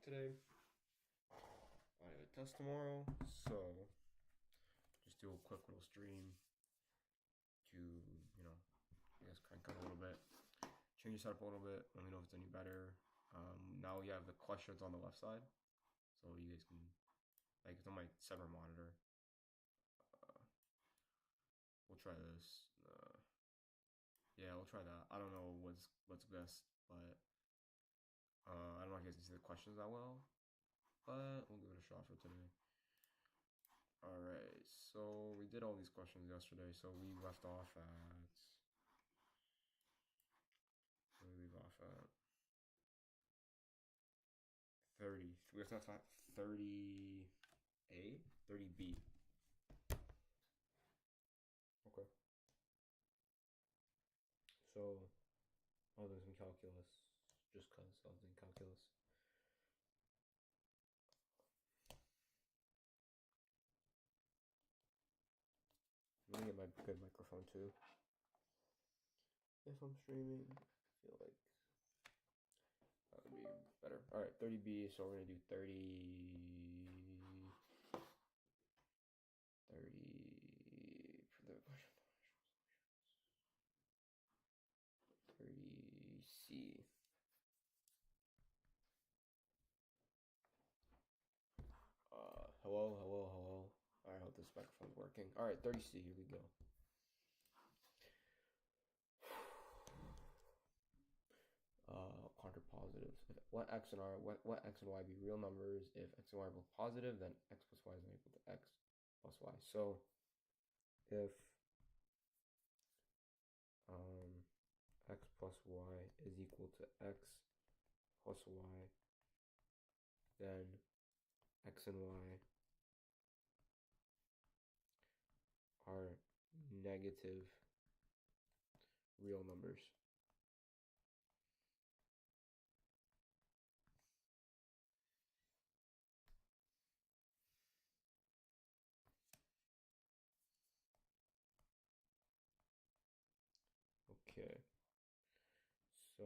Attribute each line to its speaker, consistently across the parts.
Speaker 1: today. I have a test tomorrow, so just do a quick little stream to, I guess crank up a little bit, change the setup a little bit, let me know if it's any better. Now you have the questions on the left side, so you guys can, it's on my 7 monitor. We'll try this. Yeah, we'll try that. I don't know what's best, but I don't know if you guys can see the questions that well, but we'll give it a shot for today. Alright, so we did all these questions yesterday, so we left off at... Where did we leave off at? 30. We left off at 30A? 30B. Okay. So, I was doing some calculus, just because I was doing calculus. I'm gonna get my good microphone too. If I'm streaming, I feel like that would be better. Alright, 30B, so we're gonna do 30 for the question. 30C. Hello. I hope this microphone's working. Alright, 30C, here we go. Contrapositive. Let x and y be real numbers. If x and y are both positive, then x plus y is not equal to x plus y. So if x plus y is equal to x plus y, then x and y are negative real numbers. Okay, so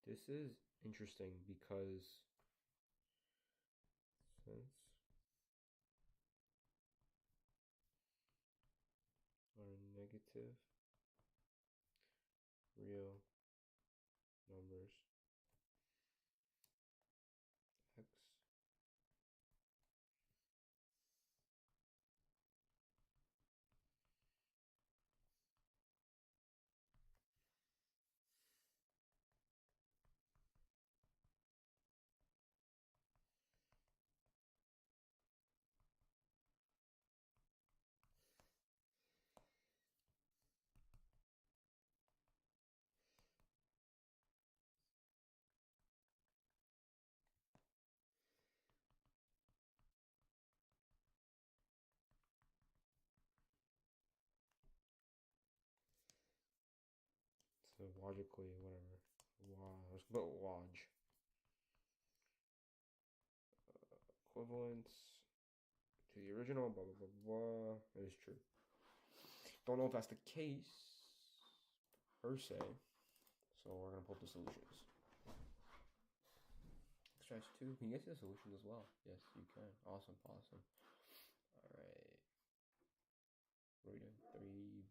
Speaker 1: this is interesting because since are negative real numbers, x so logically, whatever. Let's put log. Equivalence to the original, blah, blah, blah, blah. It is true. Don't know if that's the case, per se. So we're going to pull up the solutions. Extract 2. Can you guys see the solutions as well? Yes, you can. Awesome. Alright. What are we doing? 3...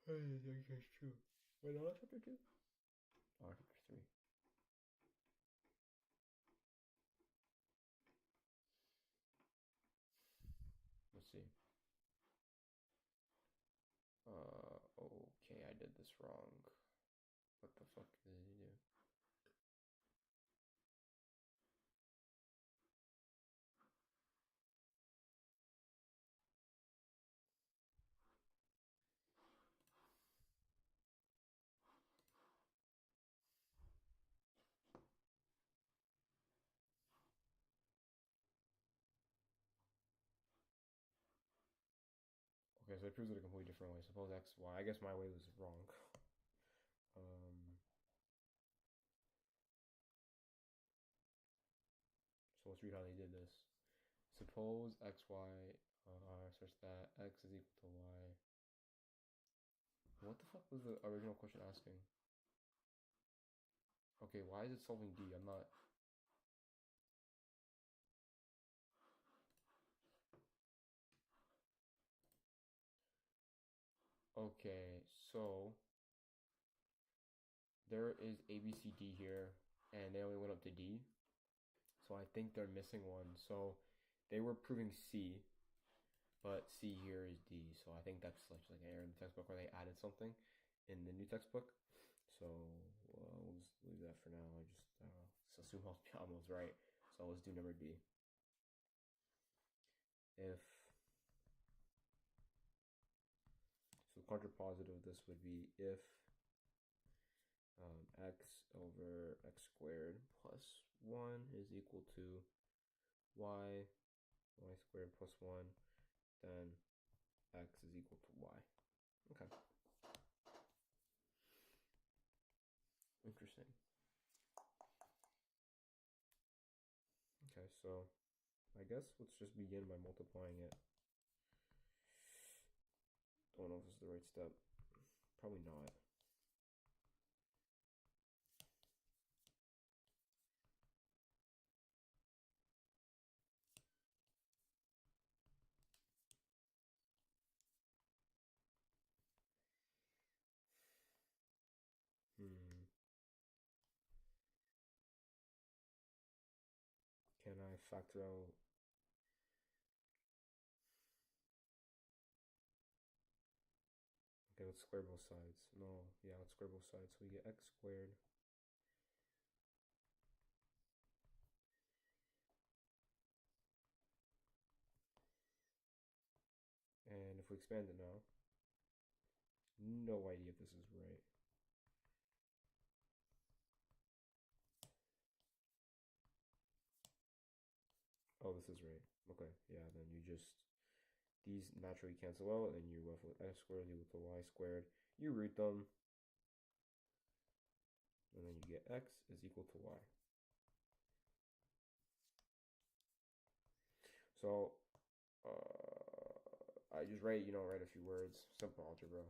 Speaker 1: That's true. Wait, no, that's chapter 2? Oh, chapter 3. Let's see. Okay, I did this wrong. What the fuck did he do? Okay, so it proves it a completely different way. Suppose x, y. I guess my way was wrong. So let's read how they did this. Suppose x, y Search that x is equal to y. What the fuck was the original question asking? Okay, why is it solving D? I'm not... Okay, so there is A, B, C, D here, and they only went up to D. So I think they're missing one. So they were proving C, but C here is D. So I think that's like an error in the textbook, where they added something in the new textbook. So we'll just leave that for now. I just assume I was right. So let's do number D. If so, contrapositive of this would be if x over x squared plus 1 is equal to y squared plus 1, then x is equal to y. Okay. Interesting. Okay, so I guess let's just begin by multiplying it. Don't know if this is the right step. Probably not. Can I factor out? Okay, let's square both sides. No, yeah, let's square both sides. So we get x squared and if we expand it now, no idea if this is right. Oh, this is right. Okay, yeah, then you just, these naturally cancel out, and you're left with x squared is equal to y squared. You root them, and then you get x is equal to y. So, I just write a few words. Simple algebra.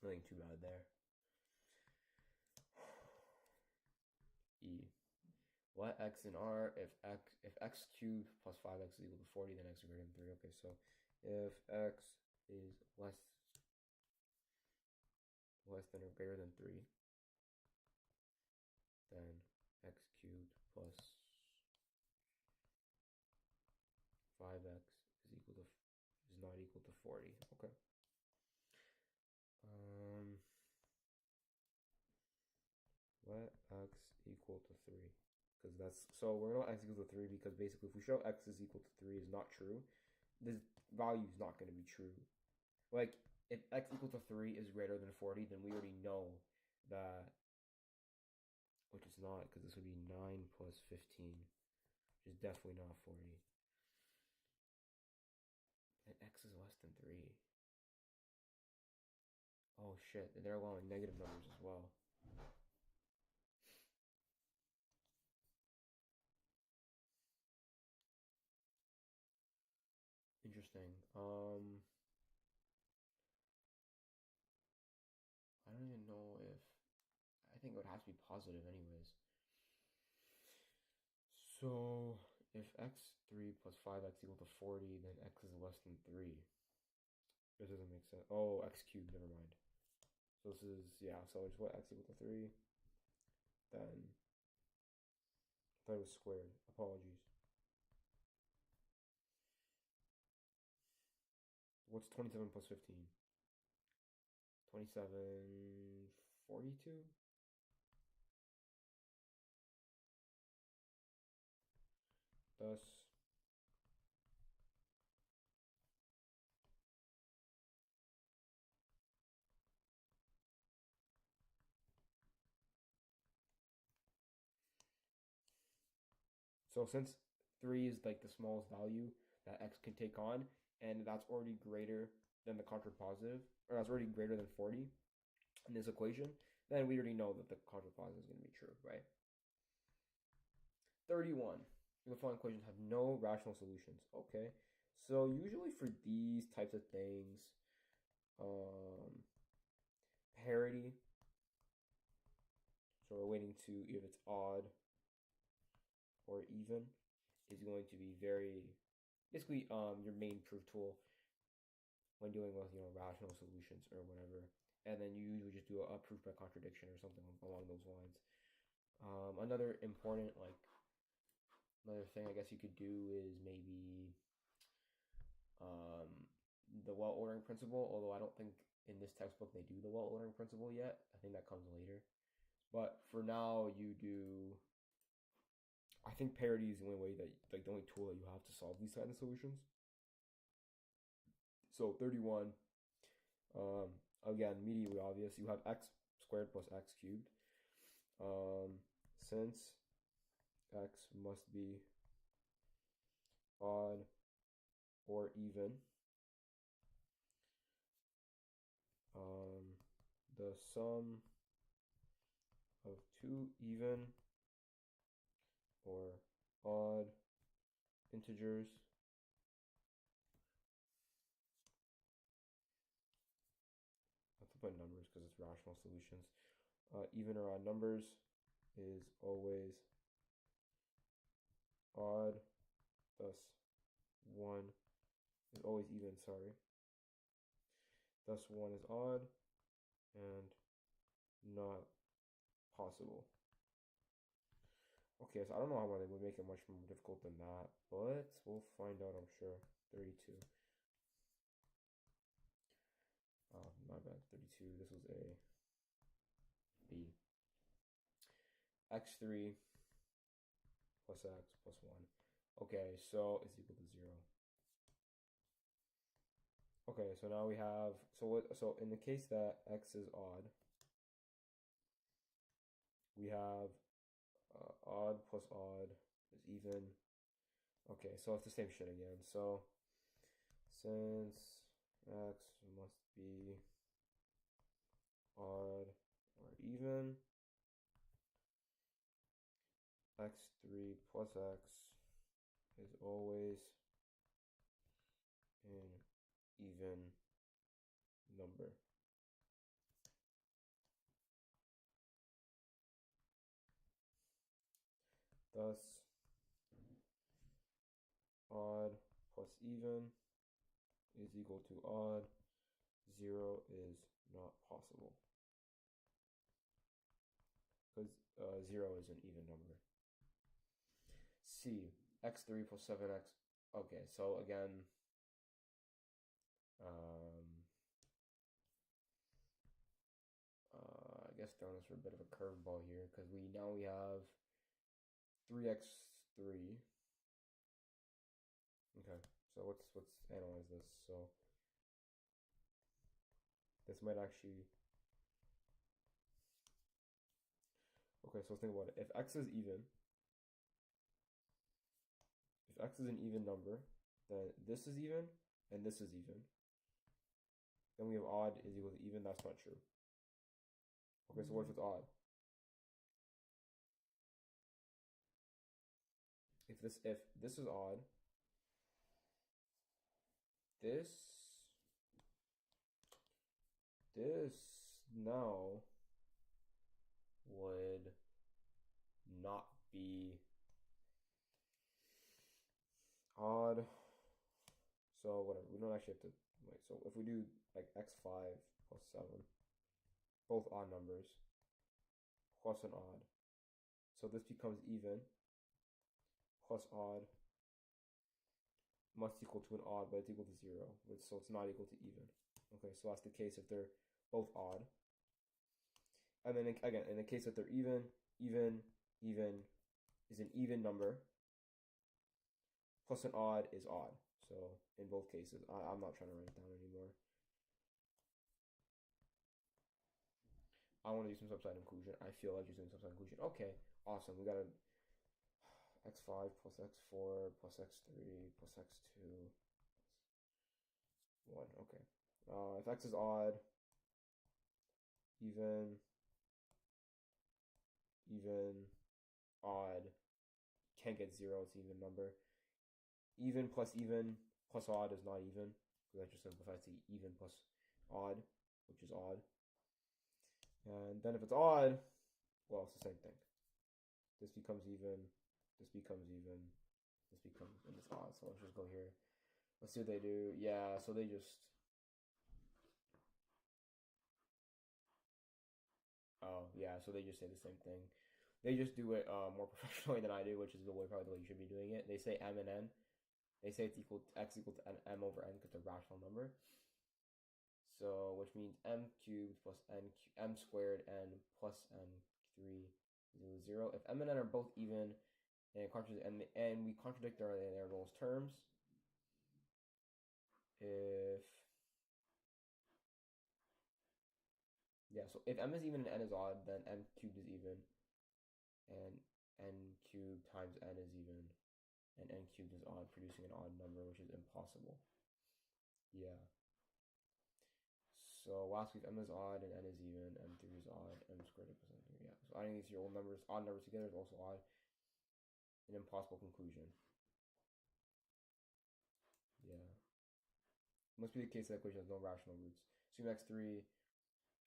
Speaker 1: Nothing too bad there. E. Let x in R if x cubed plus 5x is equal to 40, then x is greater than 3. Okay, so if x is less than or greater than 3, then x cubed plus 5x is not equal to 40. Okay. Let x equal to 3. Because that's, so we're going to x equal to 3 because basically if we show x is equal to 3 is not true, this value is not going to be true. Like, if x equal to 3 is greater than 40, then we already know that, which is not, because this would be 9 plus 15, which is definitely not 40. And x is less than 3. Oh shit, they're allowing negative numbers as well. Interesting. I don't even know if, I think it would have to be positive anyways. So if x3 plus 5x equal to 40, then x is less than 3. This doesn't make sense. Oh, x cubed, never mind. So this is, yeah, so just what, x equal to 3, then, I thought it was squared. Apologies. What's 27 plus 15? 27, 42? Thus, so since 3 is like the smallest value that x can take on, and that's already greater than the contrapositive, or that's already greater than 40 in this equation, then we already know that the contrapositive is going to be true, right? 31. The following equations have no rational solutions. Okay, So usually for these types of things, parity. So we're waiting to if it's odd or even is going to be basically your main proof tool when dealing with rational solutions or whatever. And then you usually just do a proof by contradiction or something along those lines. Another thing I guess you could do is maybe the well ordering principle, although I don't think in this textbook they do the well ordering principle yet. I think that comes later. But for now, you do. I think parity is the only way that, like, the only tool that you have to solve these kind of solutions. So 31. Again, immediately obvious. You have x squared plus x cubed. Since x must be odd or even, the sum of two even or odd integers I have to put numbers because it's rational solutions. Even or odd numbers is always odd, thus 1 is always even, sorry. Thus 1 is odd and not possible. Okay, so I don't know how they would make it much more difficult than that, but we'll find out, I'm sure. 32. Oh, my bad. 32. This was A. B. X3 plus X plus 1. Okay, so it's equal to 0. Okay, so now we have, so in the case that X is odd, we have odd plus odd is even. Okay, so it's the same shit again. So since X must be odd or even, x3 plus x is always an even number. Thus, odd plus even is equal to odd. 0 is not possible because 0 is an even number. C, x3 plus 7x. Okay, so again, I guess throwing us for a bit of a curveball here because we have 3x3. Okay, so let's analyze this. So this might actually. Okay, so let's think about it. If x is even, if x is an even number, then this is even and this is even. Then we have odd is equal to even. That's not true. Okay, so what if it's odd? If this is odd, this now would not be odd. So whatever, we don't actually have to wait. So if we do like x5 plus 7, both odd numbers, plus an odd. So this becomes even, plus odd must equal to an odd, but it's equal to 0. So it's not equal to even. Okay, so that's the case if they're both odd. And then again, in the case that they're even is an even number, plus an odd is odd. So in both cases, I'm not trying to write it down anymore. I want to do some subset inclusion. I feel like using subset inclusion. Okay, awesome. We got a x5 plus x4 plus x3 plus x2 plus 1. Okay. If x is odd, even, odd, can't get 0. It's an even number. Even plus even plus odd is not even, because that just simplifies to even plus odd, which is odd. And then if it's odd, well, it's the same thing. This becomes even, this becomes even, this becomes, and it's odd. So let's just go here. Let's see what they do. Yeah, so they just, oh, yeah, so they just say the same thing. They just do it more professionally than I do, which is probably the way you should be doing it. They say m and n. They say it's equal to, x equal to m over n because it's a rational number. So, which means m cubed plus m squared n plus n3 is 0. If m and n are both even, and we contradict their those terms, if yeah, so if m is even and n is odd, then m cubed is even, and n cubed times n is even, and n cubed is odd, producing an odd number, which is impossible. Yeah. So last week m is odd and n is even, m3 is odd, m squared plus n3. Yeah. So adding these odd numbers together is also odd. An impossible conclusion. Yeah. Must be the case that the equation has no rational roots. Assume x3,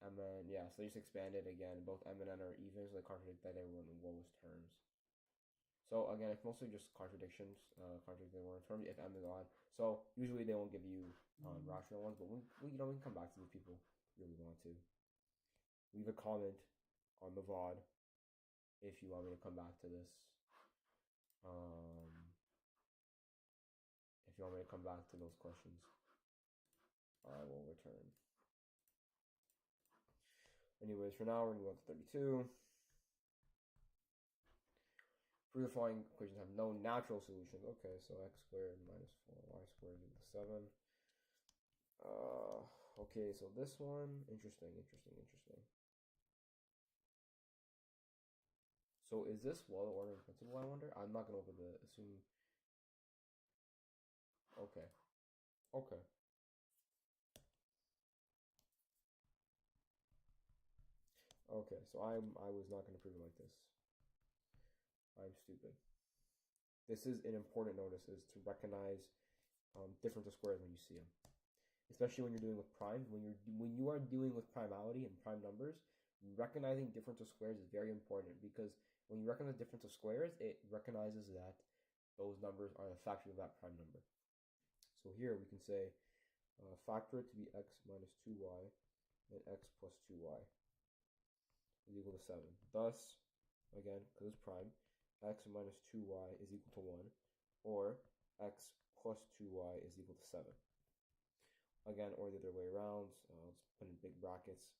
Speaker 1: and then, yeah, so they just expand it again. Both m and n are even, so they contradict that they were in the lowest terms. So again, it's mostly just contradictions, contradicting the word terms if m is odd. So usually they won't give you rational ones, but we can come back to these people really want to. Leave a comment on the VOD if you want me to come back to this. If you want me to come back to those questions, I will return. Anyways, for now, we're going to go up to 32. Prove the following equations have no natural solutions. Okay, so x squared minus 4y squared is equal to 7. Okay, so this one, interesting. So is this well ordered principle, I wonder? I'm not going to assume. Okay. Okay, so I was not going to prove it like this. I'm stupid. This is an important notice, is to recognize difference of squares when you see them, especially when you're dealing with primes. When you are dealing with primality and prime numbers, recognizing difference of squares is very important, because when you recognize difference of squares, it recognizes that those numbers are a factor of that prime number. So here we can say factor it to be x minus 2y and x plus 2y is equal to 7. Thus, again, because it's prime, x minus 2y is equal to 1, or x plus 2y is equal to 7. Again, or the other way around. Let's put in big brackets.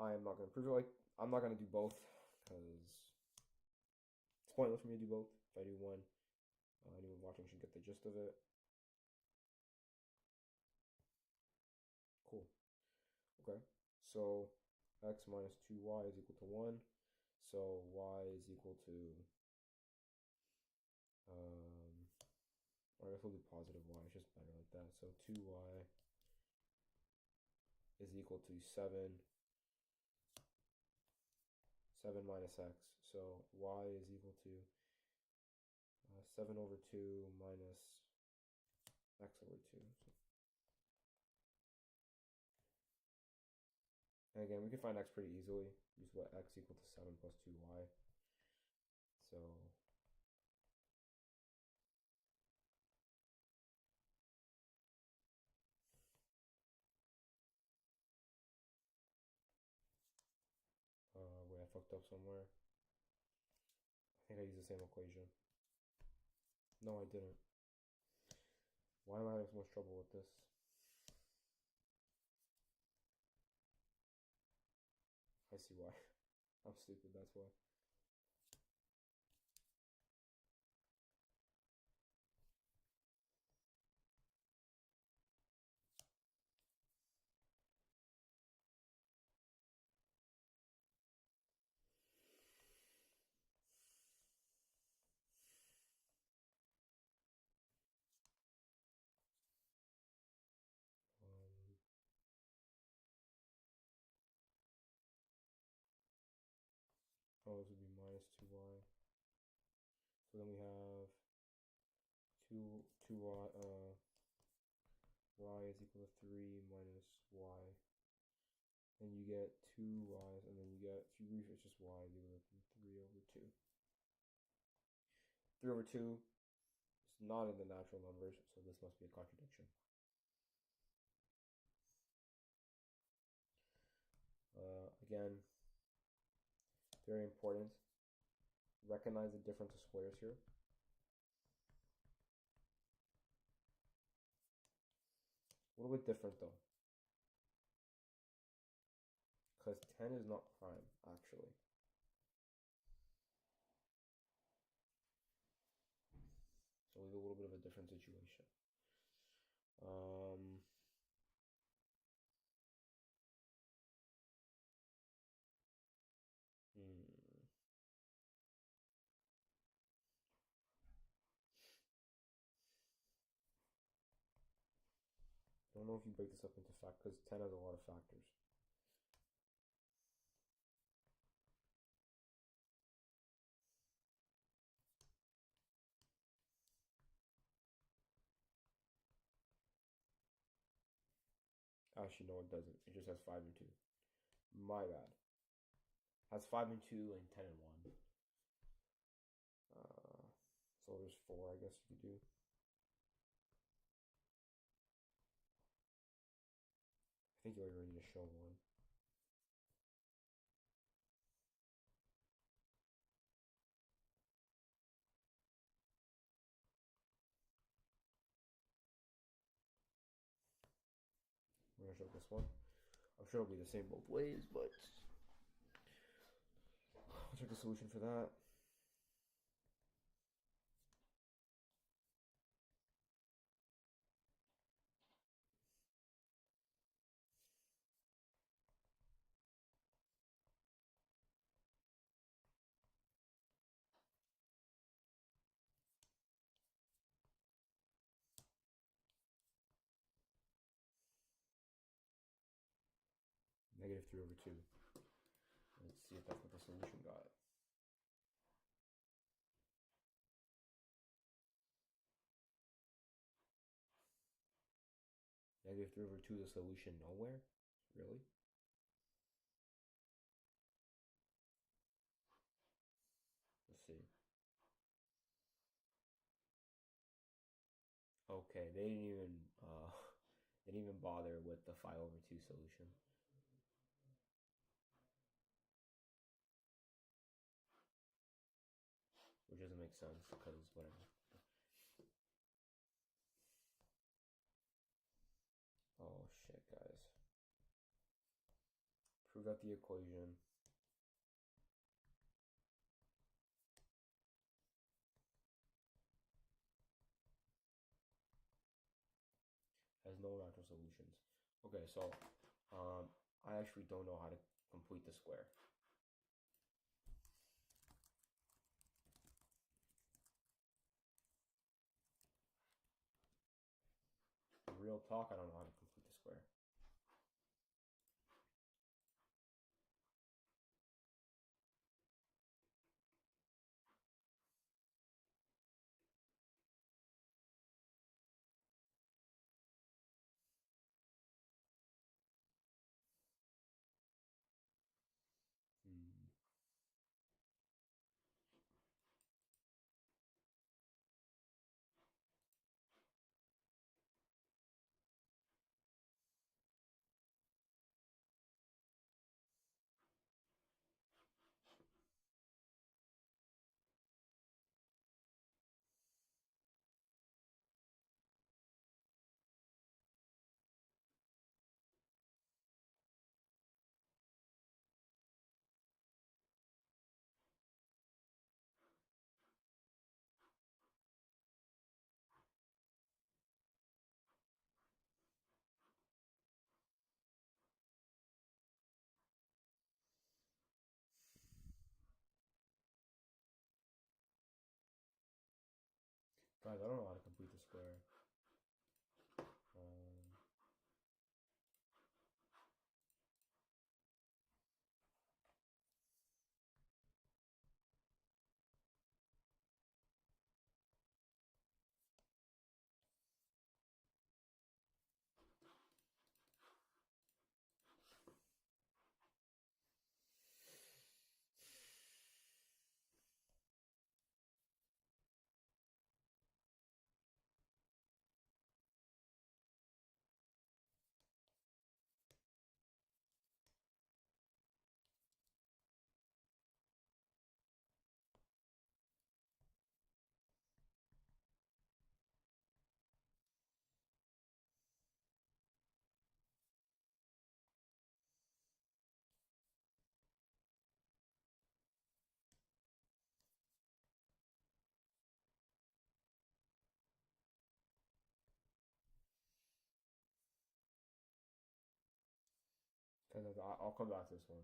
Speaker 1: I am not going to prove it I'm not going to do both, because it's pointless for me to do both. If I do one, anyone watching should get the gist of it. Cool. Okay, so x minus 2y is equal to 1. So y is equal to, or I guess we'll do positive y, it's just better like that. So 2y is equal to 7 minus x. So y is equal to 7 over 2 minus x over 2. And again, we can find x pretty easily. Use what x equal to 7 plus 2y. So wait, I fucked up somewhere. I think I used the same equation. No, I didn't. Why am I having so much trouble with this? I see why. I'm stupid, that's why. This would be minus 2y. So then we have 2 y is equal to 3 minus y. And you get 2y's, and then you get, if you leave it's just y, you would have 3 over 2. 3 over 2 is not in the natural numbers, so this must be a contradiction. Again, very important. Recognize the difference of squares here. A little bit different though, because 10 is not prime, actually. So we have a little bit of a different situation. I don't know if you break this up into factors, because 10 has a lot of factors. Actually, no, it doesn't. It just has 5 and 2. My bad. Has 5 and 2 and 10 and 1. So there's 4, I guess you could do. I think you're ready to show one. We're gonna show this one. I'm sure it'll be the same both ways, but I'll check the solution for that. Negative 3 over 2. Let's see if that's what the solution got. Negative 3 over 2 is a solution nowhere? Really? Let's see. Okay, they didn't even bother with the 5 over 2 solution. Which doesn't make sense, because whatever. Oh shit, guys. Prove out the equation. Has no natural solutions. Okay, so I actually don't know how to complete the square. Real talk, I don't know how to complete the square. Guys, I don't know how to complete the square. I'll come back to this one.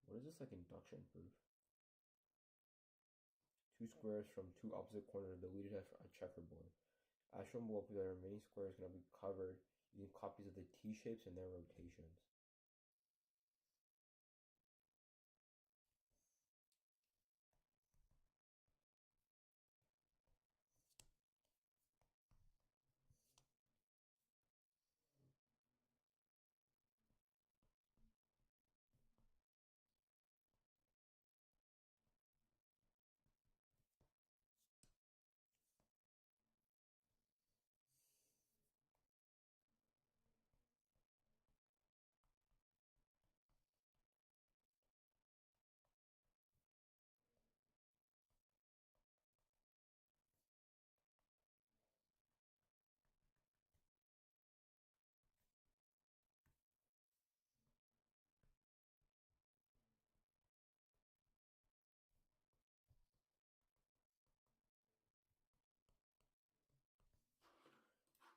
Speaker 1: What is this, like induction proof? Two squares from two opposite corners deleted as a checkerboard. As shown below, the remaining squares are going to be covered using copies of the T-shapes and their rotations.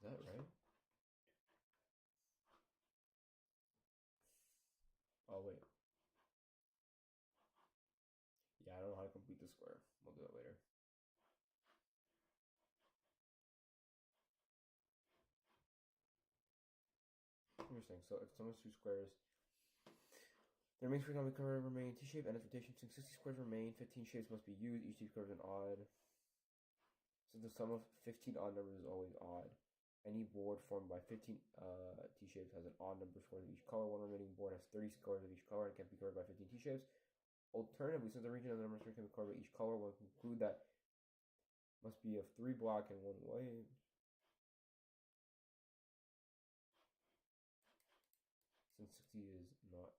Speaker 1: Is that right? Oh, wait. Yeah, I don't know how to complete the square. We'll do it later. Interesting. So if someone's two squares, the remaining squares will cover remain T-shape and its rotation. Since 60 squares remain, 15 shapes must be used. Each T-square is an odd. Since the sum of 15 odd numbers is always odd, any board formed by 15 T-shapes has an odd number of squares of each color. One remaining board has 30 squares of each color and can be covered by 15 T-shapes. Alternatively, since the region of the number of squares can be covered by each color, one can conclude that must be of 3 black and 1 white. Since 60 is not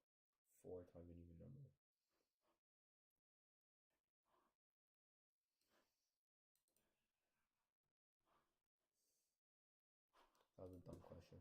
Speaker 1: 4 times an even number. That was a dumb question.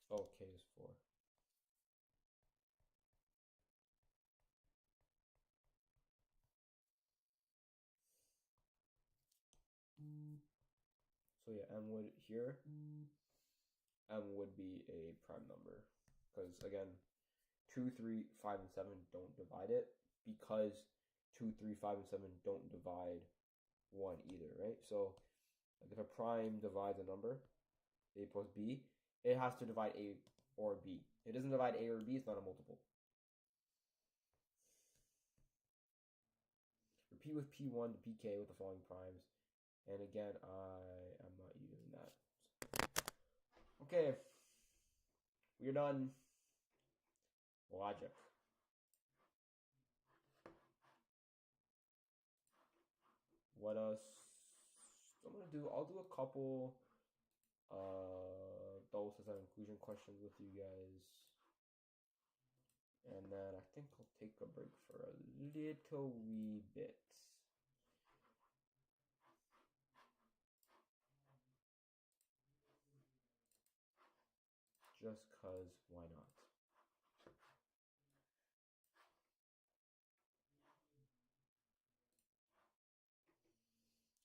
Speaker 1: Oh, K is 4. So yeah, M would here, M would be a prime number. Because again, 2, 3, 5, and 7 don't divide it, because 2, 3, 5, and 7 don't divide 1 either, right? So like if a prime divides a number, A plus B, it has to divide A or B. If it doesn't divide A or B, it's not a multiple. Repeat with P1 to PK with the following primes. And again, I am not using that. Okay. We're done. Logic. What else? I'll do a couple doses and inclusion questions with you guys. And then I think I'll take a break for a little wee bit. Just cause, why not?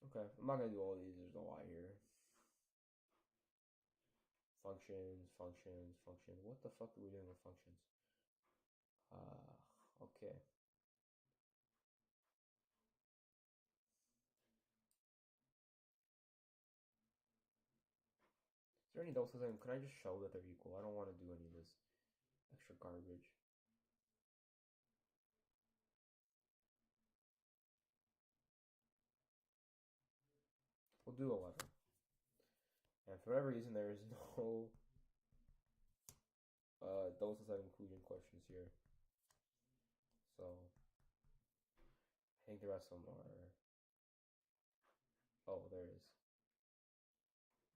Speaker 1: Okay, I'm not gonna do all these, there's a lot here. Functions. What the fuck are we doing with functions? Okay. Is there any double system? Can I just show that they're equal? I don't want to do any of this extra garbage. We'll do 11. And for whatever reason, there is no double system inclusion questions here. So I think the rest of them are. Oh, there it is.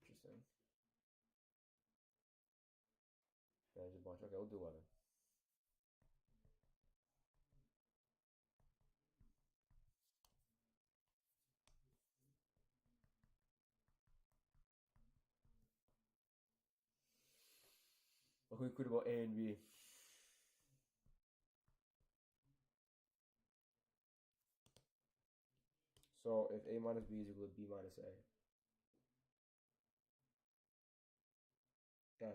Speaker 1: Interesting. There's a bunch. Okay, we'll do 11. What can we put about A and B? So if A minus B is equal to B minus A, then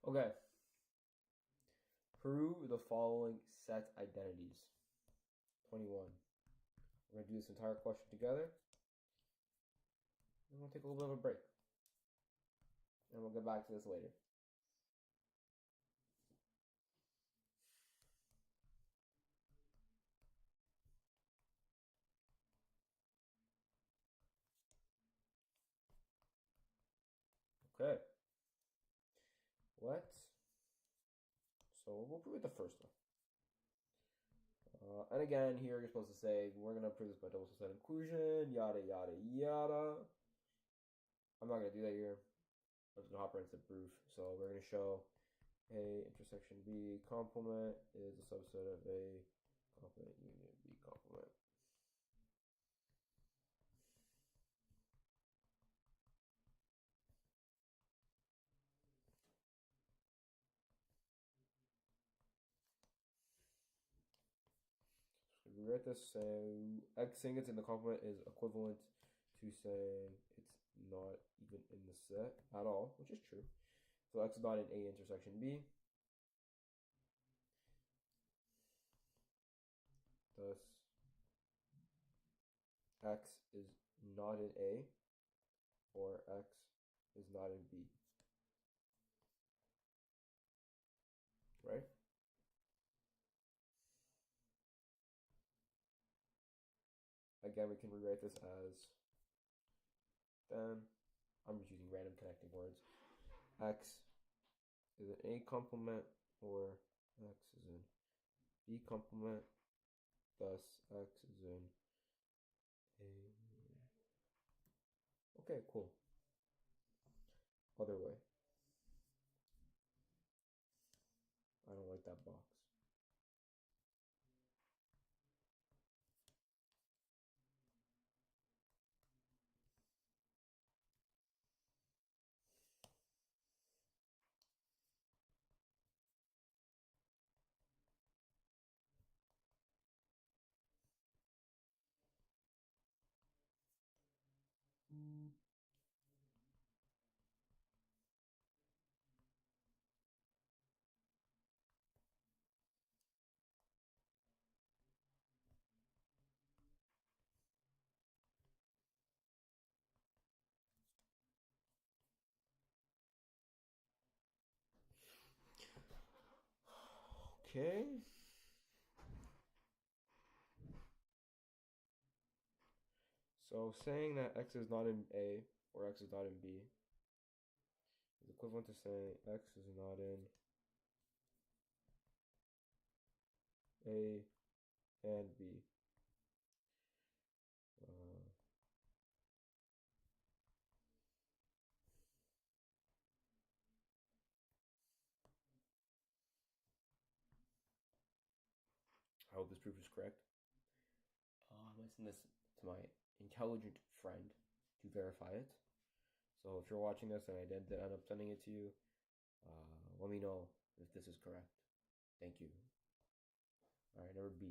Speaker 1: okay. Prove the following set identities. 21. We're going to do this entire question together. And we'll take a little bit of a break. And we'll get back to this later. Okay. So we'll prove the first one. And again, here you're supposed to say, we're going to prove this by double set inclusion, yada, yada, yada. I'm not going to do that here. I'm just going to hop right into the proof. So we're going to show A intersection B complement is a subset of A complement union B complement. We write this saying X saying it's in the complement is equivalent to saying it's not even in the set at all, which is true. So X is not in A intersection B. Thus, X is not in A, or X is not in B. Right? Again, we can rewrite this as then. I'm just using random connecting words. X is an A complement, or X is in B complement. Thus, X is in A. Okay, cool. Other way. I don't like that box. Okay. So saying that X is not in A or X is not in B is equivalent to saying X is not in A and B. Uh, I hope this proof is correct. I'm going to send this to my intelligent friend to verify it. So if you're watching this and I did end up sending it to you, let me know if this is correct. Thank you. All right, number B.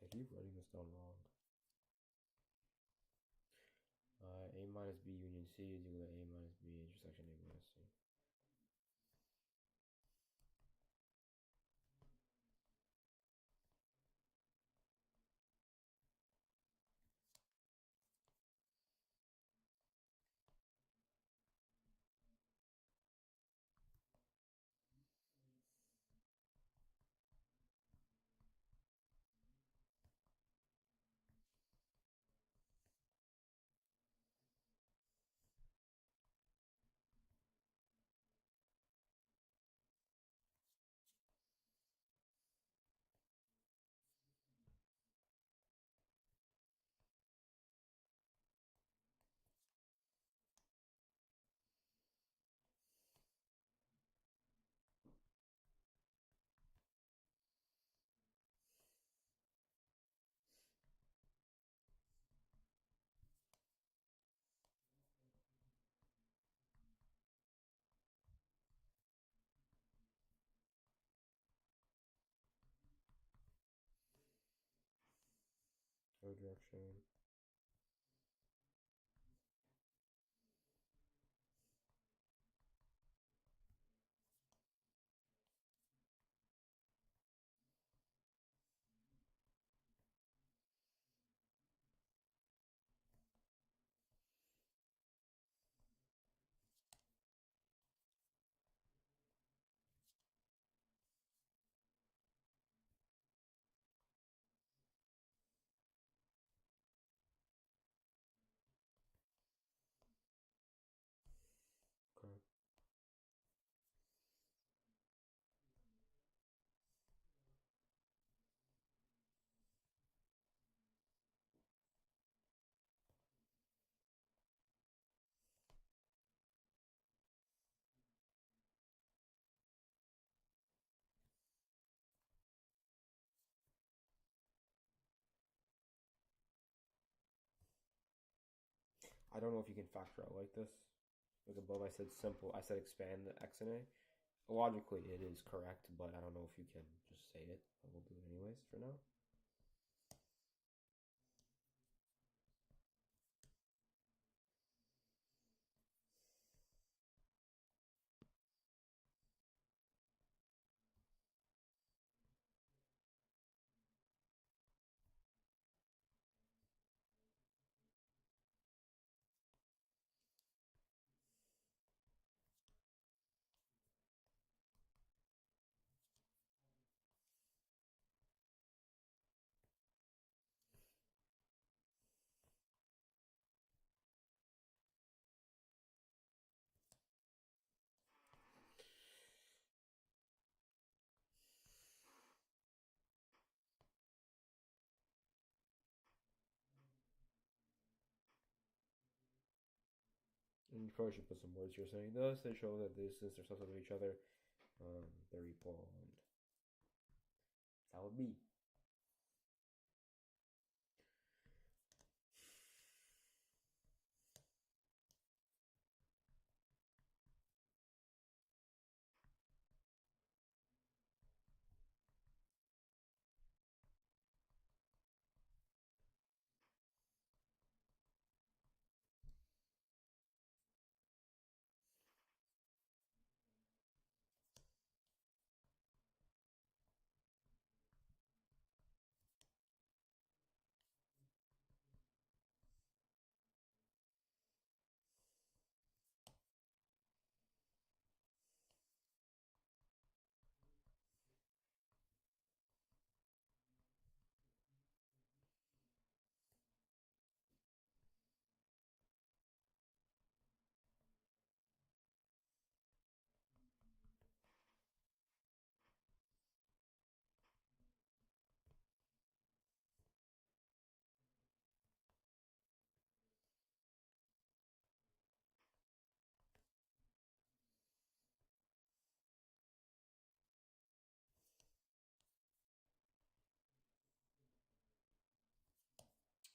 Speaker 1: I keep writing this down wrong. A minus B union C is equal to A minus B intersection A minus C. O direction. Okay. I don't know if you can factor out like this. Like above, I said simple. I said expand the x and a. Logically, it is correct, but I don't know if you can just say it. But we'll do it anyways for now. And you probably should put some words here saying thus they show that this since they're subsets of each other, they're equal. And that would be.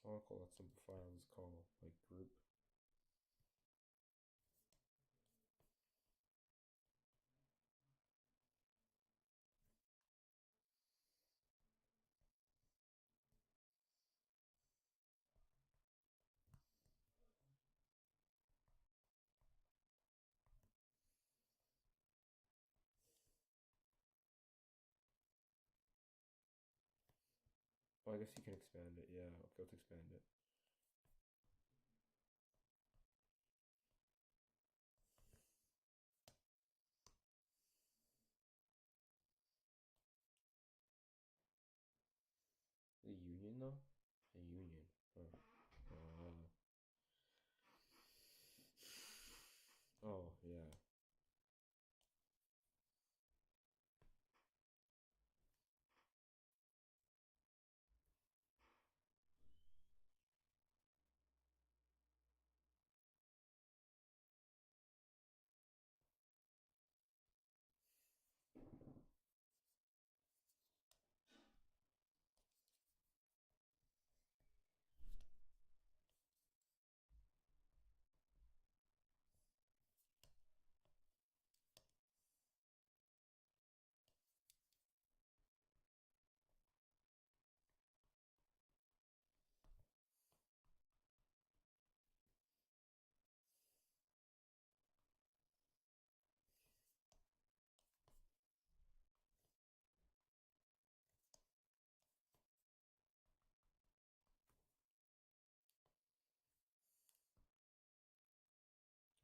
Speaker 1: I'll call that simple file. Let's call like group. Oh, I guess you can expand it. Yeah, okay, let's expand it. The union though? A union. Oh, yeah.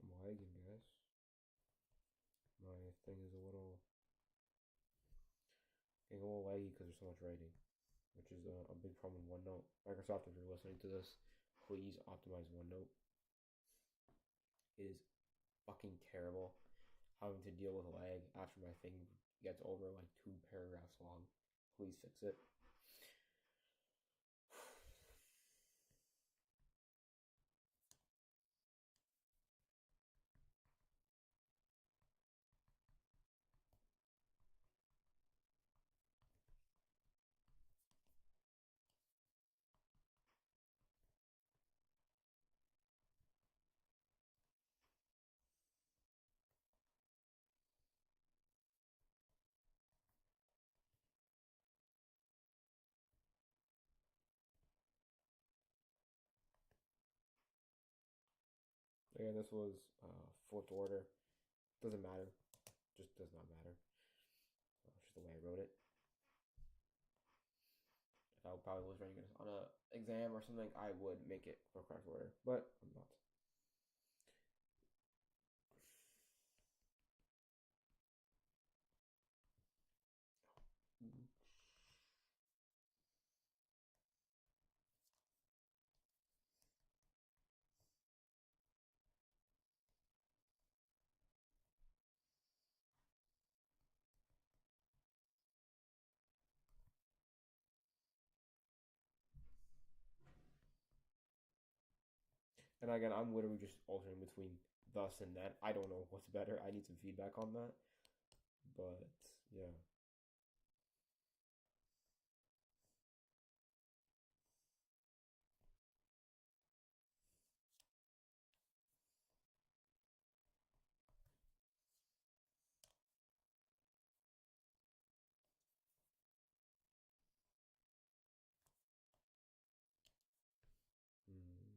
Speaker 1: I'm lagging, guys. My thing is getting a little laggy because there's so much writing, which is a big problem in OneNote. Microsoft, if you're listening to this, please optimize OneNote. It is fucking terrible having to deal with lag after my thing gets over like 2 paragraphs long. Please fix it. Again, this was fourth order. Doesn't matter. Just does not matter. It's just the way I wrote it. If I probably was writing this on an exam or something, I would make it for correct order, but I'm not. And again, I'm literally just alternating between thus and that. I don't know what's better. I need some feedback on that. But yeah. Mm.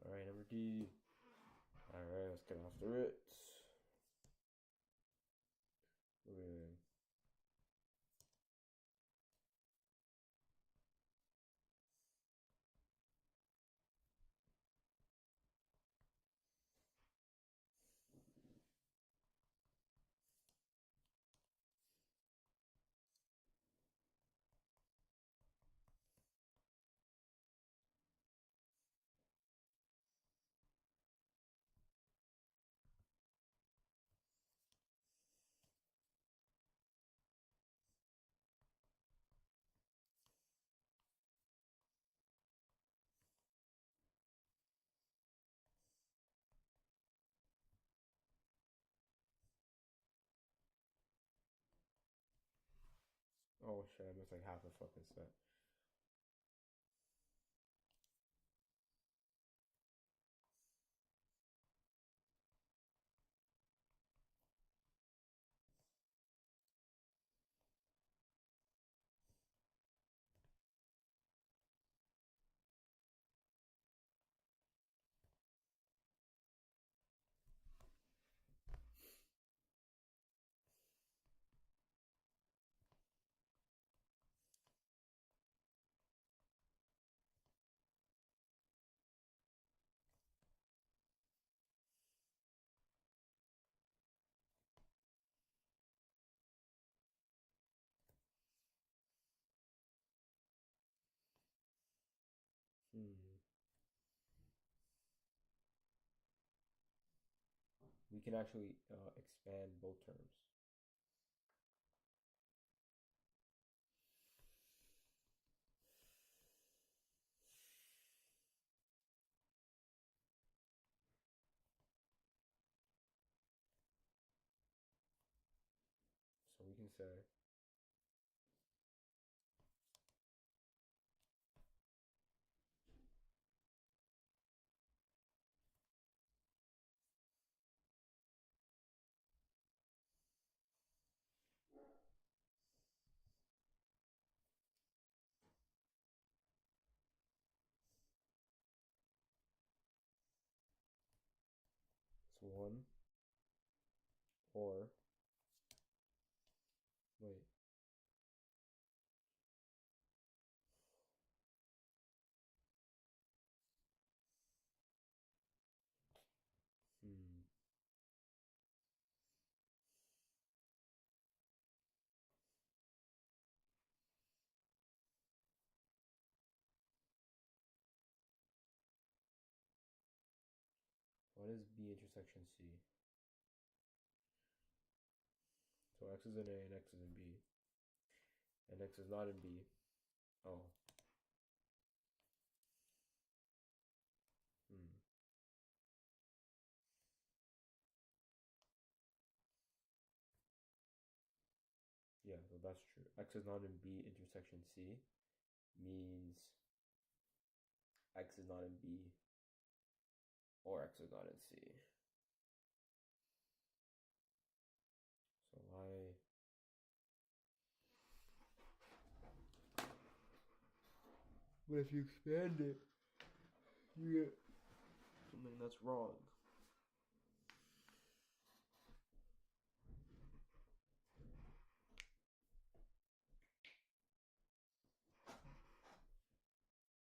Speaker 1: All right, number D. All right, let's get after it. Okay. Oh shit, I missed like half the fucking set. Hmm. We can actually expand both terms. So we can say it's 1 or wait. Hmm. What is B intersection C? So X is in A and X is in B. And X is not in B. Oh. Hmm. Yeah, so that's true. X is not in B intersection C means X is not in B or X is not in C. So why? But if you expand it, you get something that's wrong.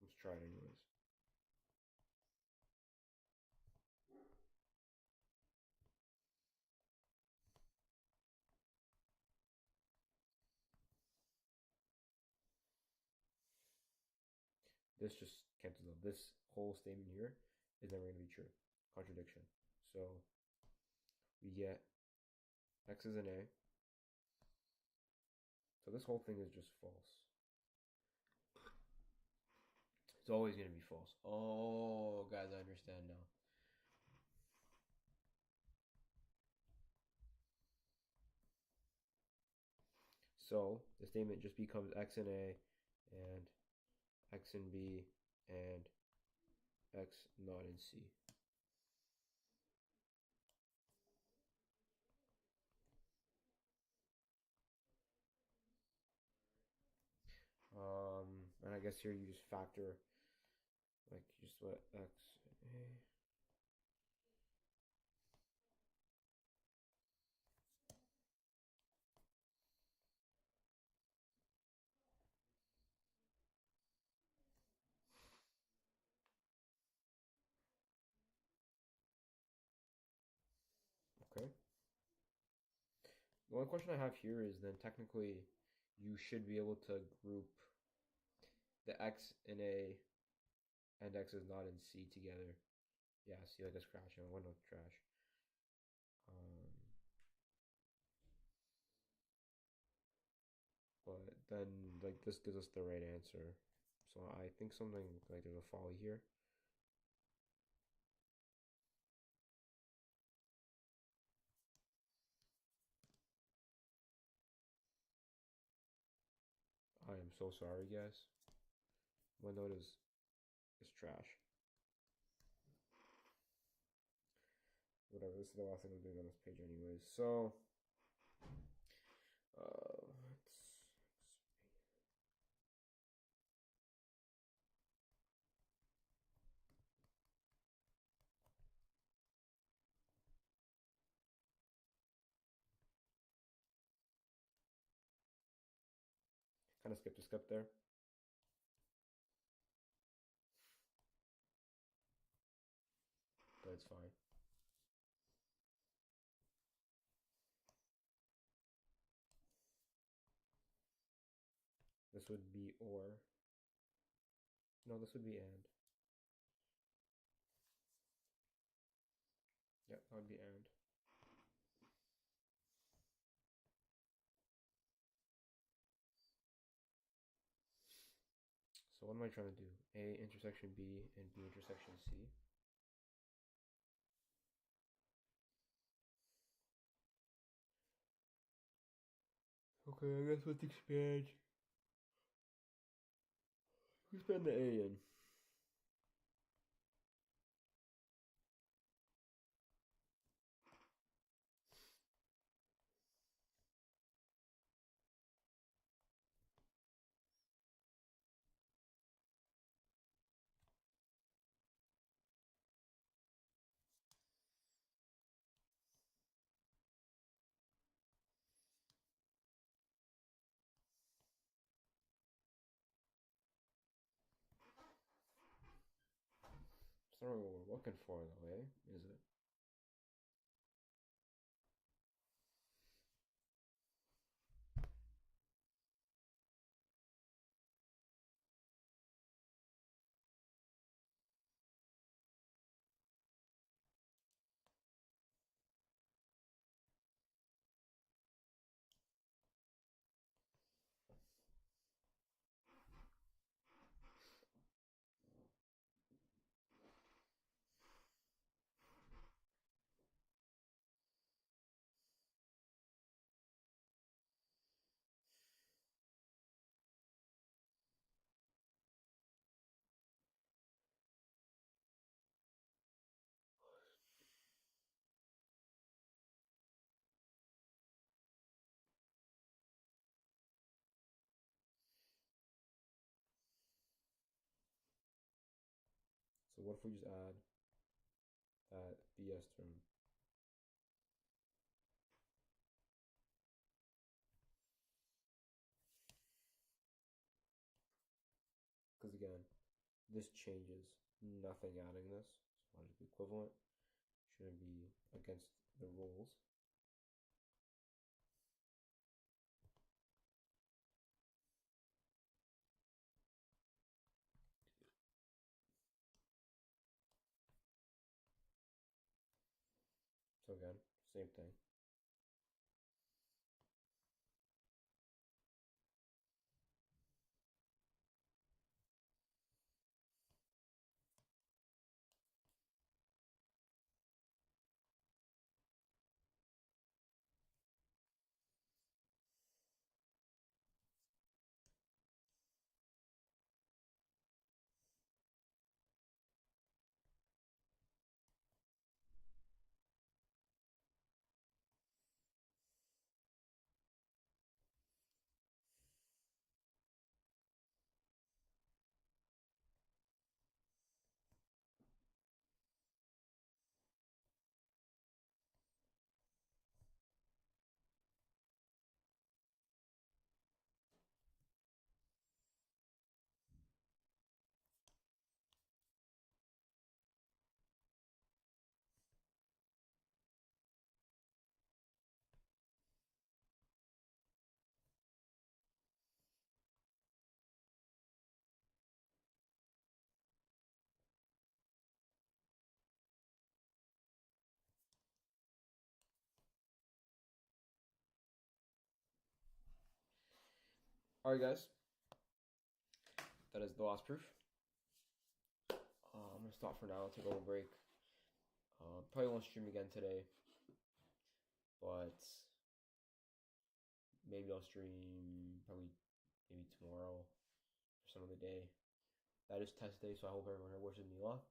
Speaker 1: Let's try it anyways. This just cancels out. This whole statement here is never going to be true. Contradiction. So we get X is an A. So this whole thing is just false. It's always going to be false. Oh, guys, I understand now. So the statement just becomes X in A and X in B and X not in C. And I guess here you just factor like just what X A. Okay. The only question I have here is then technically you should be able to group the X in A and X is not in C together. Yeah, see like a scratch and one with trash. But then like this gives us the right answer. So I think something like there's a folly here. so sorry, guys. OneNote is trash. Whatever, this is the last thing I'm doing on this page anyways. So, let's kind of skipped a step there. But it's fine. This would be or. No, this would be and. Yep, that would be and. So what am I trying to do? A intersection B and B intersection C. Okay, I guess let's expand. Expand the A in. It's not really what we're looking for though, eh? Is it? So what if we just add that BS term? Because again, this changes. Nothing adding this. So logically equivalent. Shouldn't be against the rules. So again, same thing. Alright guys, that is the last proof. I'm going to stop for now, take a little break. Probably won't stream again today, but maybe I'll stream probably maybe tomorrow, for some of the day. That is test day, so I hope everyone here wishes me luck.